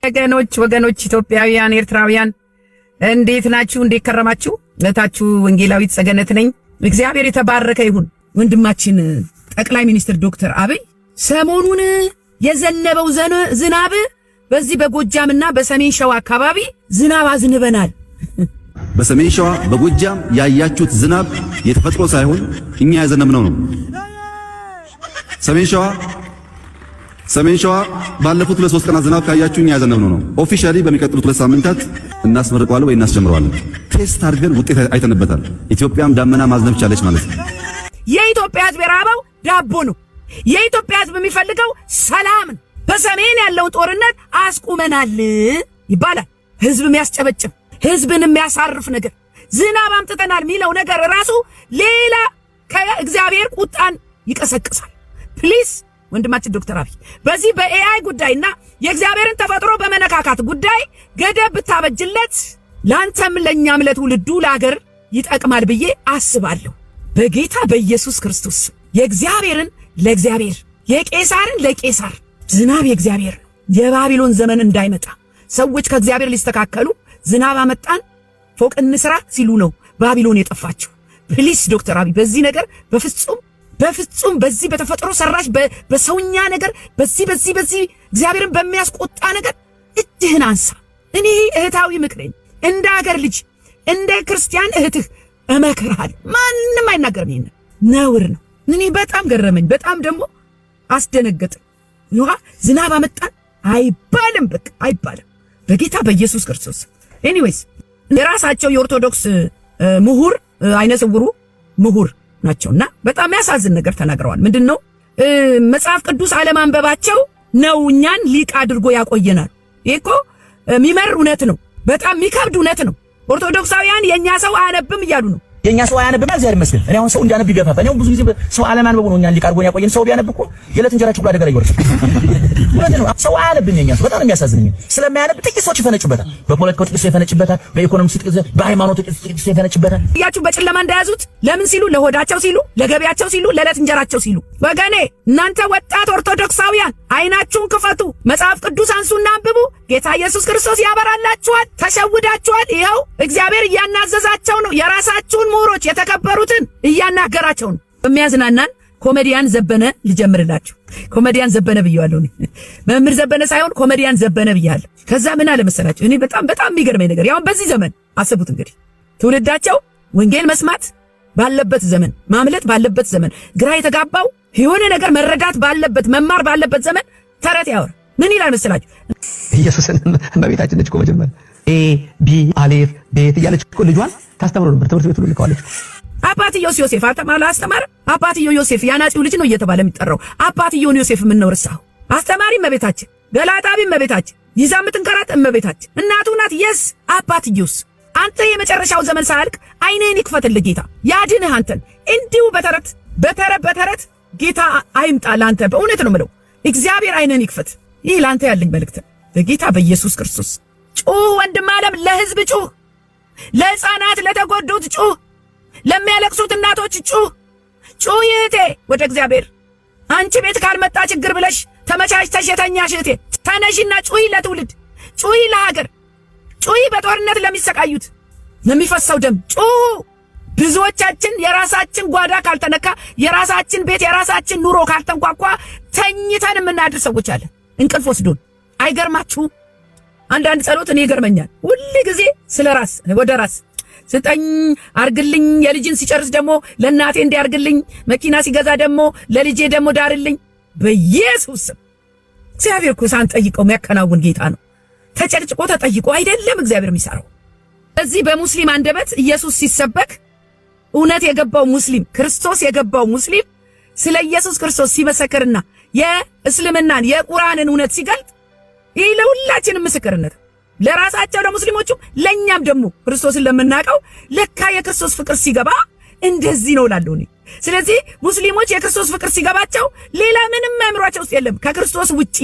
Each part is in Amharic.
ወገኖች ኢትዮጵያውያን ኤርትራውያን እንዴት ናችሁ? እንዴት ከረማችሁ? እህታችሁ ወንጌላዊት ጸገነት ነኝ። እግዚአብሔር የተባረከ ይሁን። ወንድማችን ጠቅላይ ሚኒስትር ዶክተር አብይ ሰሞኑን የዘነበው ዝናብ በዚህ በጎጃምና በሰሜን ሸዋ አካባቢ ዝናብ አዝንበናል። በሰሜን ሸዋ በጎጃም ያያችሁት ዝናብ የተፈጥሮ ሳይሆን እኛ ያዘነብነው ነው። ሰሜን ሸዋ ባለፉት 2-3 ቀናት ዝናብ ካያችሁ እኛ ያዘነብነው ነው። ኦፊሻሊ በሚቀጥሉት 2 ሳምንታት እናስመርቀዋለን ወይ እናስጀምረዋለን። ቴስት አድርገን ውጤት አይተንበታል። ኢትዮጵያም ዳመና ማዝነብ ቻለች ማለት ነው። የኢትዮጵያ ሕዝብ የራበው ዳቦ ነው። የኢትዮጵያ ሕዝብ የሚፈልገው ሰላም ነው። በሰሜን ያለውን ጦርነት አስቁመናል ይባላል። ሕዝብ የሚያስጨበጭብ ሕዝብን የሚያሳርፍ ነገር ዝናብ አምጥተናል የሚለው ነገር ራሱ ሌላ ከእግዚአብሔር ቁጣን ይቀሰቅሳል። ፕሊዝ ወንድማችን ዶክተር አብይ በዚህ በኤአይ ጉዳይና የእግዚአብሔርን ተፈጥሮ በመነካካት ጉዳይ ገደብ ብታበጅለት ላንተም ለኛም ለትውልዱ ለሀገር ይጠቅማል ብዬ አስባለሁ። በጌታ በኢየሱስ ክርስቶስ የእግዚአብሔርን ለእግዚአብሔር የቄሳርን ለቄሳር ዝናብ የእግዚአብሔር የባቢሎን ዘመን እንዳይመጣ ሰዎች ከእግዚአብሔር ሊስተካከሉ ዝናብ አመጣን ፎቅ እንስራ ሲሉ ነው ባቢሎን የጠፋቸው። ፕሊስ ዶክተር አብይ በዚህ ነገር በፍጹም በዚህ በተፈጥሮ ሰራሽ በሰውኛ ነገር በዚህ እግዚአብሔርን በሚያስቆጣ ነገር እጅህን አንሳ። እኔ እህታዊ ምክሬን እንደ ሀገር ልጅ እንደ ክርስቲያን እህትህ እመክርሃለሁ። ማንም አይናገርም። ይሄን ነውር ነው። እኔ በጣም ገረመኝ፣ በጣም ደግሞ አስደነገጠኝ። ዝናብ አመጣን አይባልም፣ በቃ አይባልም በጌታ በኢየሱስ ክርስቶስ። ኤኒዌይስ የራሳቸው የኦርቶዶክስ ምሁር አይነ ስውሩ ምሁር ናቸውና በጣም ያሳዝን ነገር ተናግረዋል። ምንድነው መጽሐፍ ቅዱስ አለማንበባቸው ነው እኛን ሊቅ አድርጎ ያቆየናል። ይሄኮ የሚመር እውነት ነው፣ በጣም የሚከብድ እውነት ነው። ኦርቶዶክሳውያን የኛ ሰው አያነብም እያሉ ነው። የኛ ሰው አያነብም እግዚአብሔር ይመስገን። እኔ አሁን ሰው እንዲያነብ ይገፋፋ። እኔ ብዙ ጊዜ ሰው አለማንበቡ ነው እኛን ሊቅ አድርጎ ያቆየን። ሰው ቢያነብ እኮ የዕለት እንጀራችን አደጋ ላይ ይወርሳል። እውነት ነው። ሰው አያነብም። የኛ ሰው በጣም የሚያሳዝነኝ ስለማያነብ ጥቂት ሰዎች ይፈነጩበታል። በፖለቲካው ጥቂት ሰው ይፈነጭበታል፣ በኢኮኖሚክስ ጥቂት፣ በሃይማኖት ጥቂት ሰው ይፈነጭበታል። እያችሁ በጨለማ እንዳያዙት ለምን ሲሉ? ለሆዳቸው ሲሉ፣ ለገቢያቸው ሲሉ፣ ለዕለት እንጀራቸው ሲሉ። ወገኔ እናንተ ወጣት ኦርቶዶክሳውያን አይናችሁን ክፈቱ፣ መጽሐፍ ቅዱስ አንሱና አንብቡ። ጌታ ኢየሱስ ክርስቶስ ያበራላችኋል። ተሸውዳችኋል። ይኸው እግዚአብሔር እያናዘዛቸው ነው። የራሳችሁን ምሁሮች የተከበሩትን እያናገራቸው ነው። በሚያዝናናን ኮሜዲያን ዘበነ ልጀምርላችሁ። ኮሜዲያን ዘበነ ብየዋለሁ። መምህር ዘበነ ሳይሆን ኮሜዲያን ዘበነ ብያለሁ። ከዛ ምን አለ መሰላችሁ? እኔ በጣም የሚገርመኝ ነገር ያው በዚህ ዘመን አስቡት እንግዲህ ትውልዳቸው ወንጌል መስማት ባለበት ዘመን፣ ማምለጥ ባለበት ዘመን፣ ግራ የተጋባው የሆነ ነገር መረዳት ባለበት፣ መማር ባለበት ዘመን ተረት ያወራ ምን ይላል መሰላችሁ? ኢየሱስን እመቤታችን ነች እኮ መጀመሪያ ኤ ቢ አሌፍ ቤት እያለች እኮ ልጇን ታስተምሮ ነበር። ትምህርት ቤት ሁሉ ልከዋለች። አባትየው ዮሴፍ አስተማረ። አባትየው ዮሴፍ ያናጺው ልጅ ነው እየተባለ የሚጠራው። አባትየውን ዮሴፍ ምን ነው ረሳው? አስተማሪ እመቤታችን፣ ገላጣቢ እመቤታችን፣ ይዛ የምትንከራት እመቤታችን እናቱ ናት። የስ አባትየውስ አንተ የመጨረሻው ዘመን ሳያልቅ ዓይንህን ይክፈትልህ ጌታ ያድንህ። አንተን እንዲሁ በተረት ጌታ አይምጣ ለአንተ። በእውነት ነው የምለው እግዚአብሔር ዓይንህን ይክፈት። ይህ ለአንተ ያለኝ መልእክት በጌታ በኢየሱስ ክርስቶስ። ጩህ ወንድም ዓለም፣ ለሕዝብ ጩህ፣ ለሕፃናት ለተጎዱት ጩህ፣ ለሚያለቅሱት እናቶች ጩህ። ይህቴ ወደ እግዚአብሔር። አንቺ ቤት ካልመጣ ችግር ብለሽ ተመቻችተሽ የተኛሽ እህቴ ተነሽና ጩሂ፣ ለትውልድ ጩሂ፣ ለሀገር ጩሂ፣ በጦርነት ለሚሰቃዩት ለሚፈሰው ደም ጩህ። ብዙዎቻችን የራሳችን ጓዳ ካልተነካ፣ የራሳችን ቤት የራሳችን ኑሮ ካልተንኳኳ ተኝተን የምናድር ሰዎች አለን። እንቅልፍ ወስዶን አይገርማችሁ? አንዳንድ ጸሎት እኔ ይገርመኛል። ሁሉ ጊዜ ስለ ራስ ወደ ራስ ስጠኝ አርግልኝ፣ የልጅን ሲጨርስ ደግሞ ለእናቴ እንዲያርግልኝ፣ መኪና ሲገዛ ደግሞ ለልጄ ደግሞ ዳርልኝ። በኢየሱስ እግዚአብሔር እኮ ሳንጠይቀው የሚያከናውን ጌታ ነው። ተጨቅጭቆ ተጠይቆ አይደለም እግዚአብሔር የሚሰራው። እዚህ በሙስሊም አንደበት ኢየሱስ ሲሰበክ እውነት የገባው ሙስሊም ክርስቶስ የገባው ሙስሊም ስለ ኢየሱስ ክርስቶስ ሲመሰክርና የእስልምናን የቁርአንን እውነት ሲገልጥ ይህ ለሁላችንም ምስክርነት፣ ለራሳቸው ለሙስሊሞቹም ለኛም ደግሞ ክርስቶስን ለምናቀው ለካ የክርስቶስ ፍቅር ሲገባ እንደዚህ ነው እላለሁ እኔ። ስለዚህ ሙስሊሞች የክርስቶስ ፍቅር ሲገባቸው ሌላ ምንም አእምሯቸው ውስጥ የለም ከክርስቶስ ውጪ።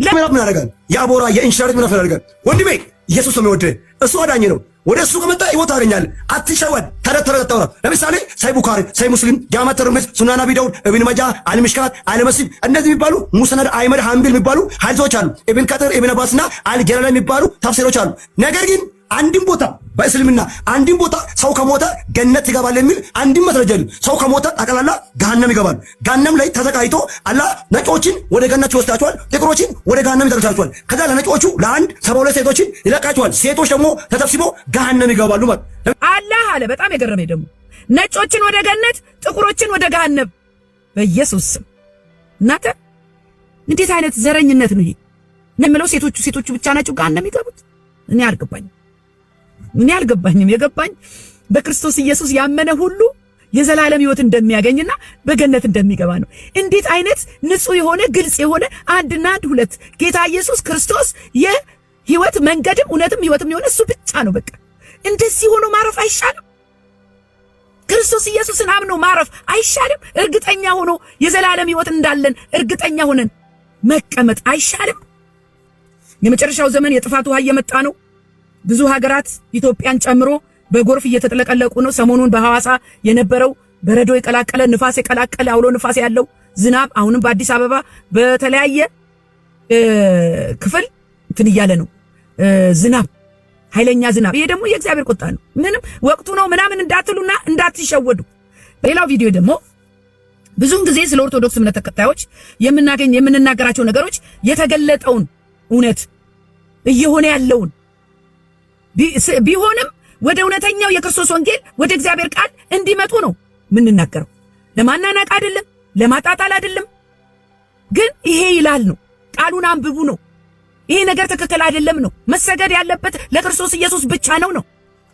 ምን ያደርጋል? የአቦራ የኢንሻርት ምን ያደርጋል? ወንድሜ ኢየሱስ ነው የሚወድህ፣ እሱ አዳኝ ነው። ወደሱ ከመጣ ህይወት ታገኛለህ። አትሸወድ። ተረተረተረ ለምሳሌ ሳይ ቡኻሪ፣ ሳይ ሙስሊም፣ ጃማ ተርሚዝ፣ ሱናን አቢ ዳውድ፣ ኢብኑ ማጃ፣ አልምሽካት፣ አልመሲብ እነዚህ የሚባሉ ሙስነድ አህመድ ሐንበል የሚባሉ ሐዲሶች አሉ። ኢብን ከቲር፣ ኢብን አባስና አልጀላሊ የሚባሉ ተፍሲሮች አሉ። ነገር ግን አንድም ቦታ በእስልምና አንድም ቦታ ሰው ከሞተ ገነት ይገባል የሚል አንድም መስረጃ የለም። ሰው ከሞተ ጠቅላላ ገሃነም ይገባል። ገሃነም ላይ ተዘጋጅቶ አላህ ነጮችን ወደ ገነት ይወስዳቸዋል፣ ጥቁሮችን ወደ ገሃነም ይደርሳቸዋል። ከዛ ለነጮቹ ለአንድ 72 ሴቶችን ይለቃቸዋል። ሴቶች ደግሞ ተሰብስበው ገሃነም ይገባሉ ማለት አላህ አለ። በጣም የገረመኝ ደግሞ ነጮችን ወደ ገነት፣ ጥቁሮችን ወደ ገሃነም በኢየሱስ ስም። እናንተ እንዴት አይነት ዘረኝነት ነው ይሄ? ነምለው ሴቶቹ ብቻ ናቸው ገሃነም ይገቡት? እኔ አልገባኝም። የገባኝ በክርስቶስ ኢየሱስ ያመነ ሁሉ የዘላለም ሕይወት እንደሚያገኝና በገነት እንደሚገባ ነው። እንዴት አይነት ንጹህ የሆነ ግልጽ የሆነ አንድና አንድ ሁለት ጌታ ኢየሱስ ክርስቶስ የሕይወት መንገድም እውነትም ሕይወትም የሆነ እሱ ብቻ ነው። በቃ እንደዚህ ሆኖ ማረፍ አይሻልም? ክርስቶስ ኢየሱስን አምኖ ማረፍ አይሻልም? እርግጠኛ ሆኖ የዘላለም ሕይወት እንዳለን እርግጠኛ ሆነን መቀመጥ አይሻልም? የመጨረሻው ዘመን የጥፋት ውሃ እየመጣ ነው። ብዙ ሀገራት ኢትዮጵያን ጨምሮ በጎርፍ እየተጥለቀለቁ ነው። ሰሞኑን በሐዋሳ የነበረው በረዶ የቀላቀለ ንፋስ የቀላቀለ አውሎ ንፋስ ያለው ዝናብ አሁንም በአዲስ አበባ በተለያየ ክፍል እንትን እያለ ነው። ዝናብ፣ ኃይለኛ ዝናብ። ይሄ ደግሞ የእግዚአብሔር ቁጣ ነው። ምንም ወቅቱ ነው ምናምን እንዳትሉና እንዳትሸወዱ። በሌላው ቪዲዮ ደግሞ ብዙውን ጊዜ ስለ ኦርቶዶክስ እምነት ተከታዮች የምንናገራቸው ነገሮች የተገለጠውን እውነት እየሆነ ያለውን ቢሆንም ወደ እውነተኛው የክርስቶስ ወንጌል ወደ እግዚአብሔር ቃል እንዲመጡ ነው የምንናገረው። ለማናናቅ አይደለም፣ ለማጣጣል አይደለም። ግን ይሄ ይላል ነው፣ ቃሉን አንብቡ ነው። ይሄ ነገር ትክክል አይደለም ነው። መሰገድ ያለበት ለክርስቶስ ኢየሱስ ብቻ ነው።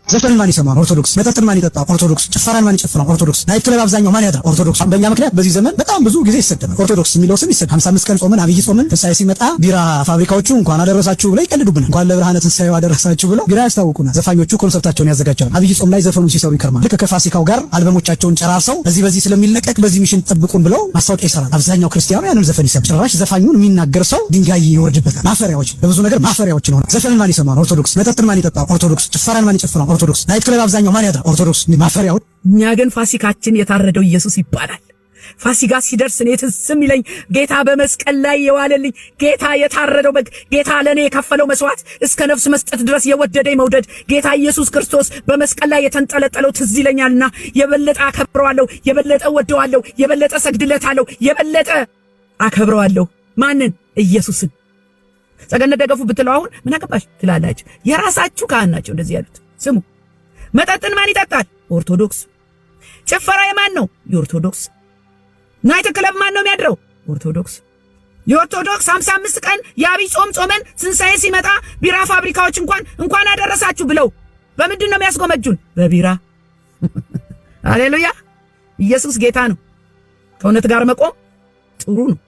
ዘፈን ማን ይሰማል? ኦርቶዶክስ። መጠጥን ማን ይጠጣ? ኦርቶዶክስ። ጭፈራን ማን ይጨፍራል? ኦርቶዶክስ። ናይት ክለብ አብዛኛው ማን ያድራል? ኦርቶዶክስ። በእኛ ምክንያት በዚህ ዘመን በጣም ብዙ ጊዜ ይሰደባል። ኦርቶዶክስ የሚለው ስም ይሰደባል። 55 ቀን ጾምን፣ አብይ ጾምን፣ ትንሣኤ ሲመጣ ቢራ ፋብሪካዎቹ እንኳን አደረሳችሁ ብለው ይቀልዱብናል። እንኳን ለብርሃነ ትንሣኤው አደረሳችሁ ብለው ቢራ ያስታውቁናል። ዘፋኞቹ ኮንሰርታቸውን ያዘጋጃሉ። አብይ ጾም ላይ ዘፈኑን ሲሰሩ ይከርማል። ልክ ከፋሲካው ጋር አልበሞቻቸውን ጨራርሰው በዚህ ስለሚለቀቅ በዚህ ሚሽን ጠብቁን ብለው ማስታወቂያ ይሰራል። አብዛኛው ክርስቲያኑ ያንን ዘፈን ይሰማል። ጭራሽ ዘፋኙን የሚናገር ሰው ድንጋይ ይወርድበታል። ማፈሪያዎች፣ በብዙ ነገር ማፈሪያዎች ነው። ዘፈን ማን ይሰማል? ኦርቶዶክስ። መጠጥን ማን ይጠጣ? ኦርቶዶክስ። ጭፈራን ማን ይጨፍራል? ኦርቶዶክስ። ናይት ክለብ አብዛኛው ማን ያድራል? ኦርቶዶክስ። ማፈሪያው። እኛ ግን ፋሲካችን የታረደው ኢየሱስ ይባላል። ፋሲካ ሲደርስ እኔ ትዝ የሚለኝ ጌታ በመስቀል ላይ የዋለልኝ ጌታ የታረደው በግ ጌታ ለኔ የከፈለው መስዋዕት እስከ ነፍስ መስጠት ድረስ የወደደኝ መውደድ ጌታ ኢየሱስ ክርስቶስ በመስቀል ላይ የተንጠለጠለው ትዝ ይለኛልና የበለጠ አከብረዋለሁ፣ የበለጠ ወደዋለሁ፣ የበለጠ ሰግድለታለሁ፣ የበለጠ አከብረዋለሁ። ማንን? ኢየሱስን። ጸገነት ደገፉ ብትለው አሁን ምን አገባሽ ትላላችሁ። የራሳችሁ ካህን ናቸው እንደዚህ ያሉት። ስሙ። መጠጥን ማን ይጠጣል? ኦርቶዶክስ። ጭፈራ የማን ነው? የኦርቶዶክስ። ናይት ክለብ ማን ነው የሚያድረው? ኦርቶዶክስ። የኦርቶዶክስ 55 ቀን የአብይ ጾም ጾመን ትንሣኤ ሲመጣ ቢራ ፋብሪካዎች እንኳን አደረሳችሁ ብለው በምንድን ነው የሚያስጎመጁን? በቢራ። ሃሌሉያ! ኢየሱስ ጌታ ነው። ከእውነት ጋር መቆም ጥሩ ነው።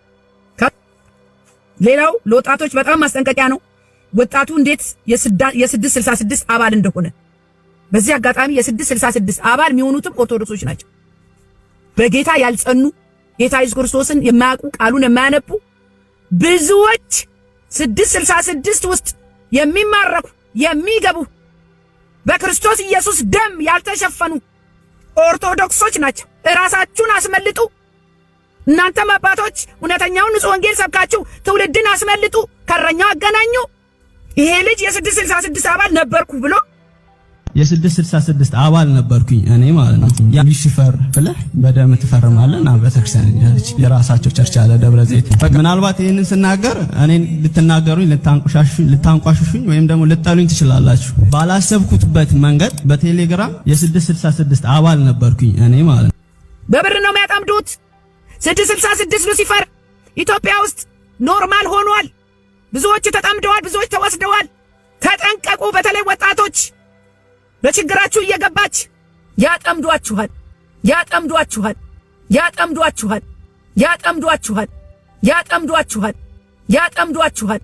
ሌላው ለወጣቶች በጣም ማስጠንቀቂያ ነው። ወጣቱ እንዴት የ666 አባል እንደሆነ በዚህ አጋጣሚ የ666 አባል የሚሆኑትም ኦርቶዶክሶች ናቸው። በጌታ ያልጸኑ ጌታ ኢየሱስ ክርስቶስን የማያውቁ ቃሉን የማያነቡ ብዙዎች 666 ውስጥ የሚማረኩ የሚገቡ በክርስቶስ ኢየሱስ ደም ያልተሸፈኑ ኦርቶዶክሶች ናቸው። ራሳችሁን አስመልጡ። እናንተም አባቶች እውነተኛውን ንጹሕ ወንጌል ሰብካችሁ ትውልድን አስመልጡ፣ ከረኛው አገናኙ። ይሄ ልጅ የ666 አባል ነበርኩ ብሎ የ666 አባል ነበርኩኝ እኔ ማለት ነው። ያቢሽፈር ብለህ በደም ትፈርማለህ እና ቤተክርስቲያን ያለች የራሳቸው ቸርች አለ ደብረ ዘይት። ምናልባት ይሄንን ስናገር እኔን ልትናገሩኝ፣ ልታንቋሽሹኝ ወይም ደግሞ ልጠሉኝ ትችላላችሁ። ባላሰብኩትበት መንገድ በቴሌግራም የ666 አባል ነበርኩኝ እኔ ማለት ነው። በብር ነው የሚያጠምዱት። 666 ሉሲፈር ኢትዮጵያ ውስጥ ኖርማል ሆኗል። ብዙዎች ተጠምደዋል፣ ብዙዎች ተወስደዋል። ተጠንቀቁ። በተለይ ወጣቶች በችግራችሁ እየገባች ያጠምዷችኋል፣ ያጠምዷችኋል፣ ያጠምዷችኋል፣ ያጠምዷችኋል፣ ያጠምዷችኋል፣ ያጠምዷችኋል።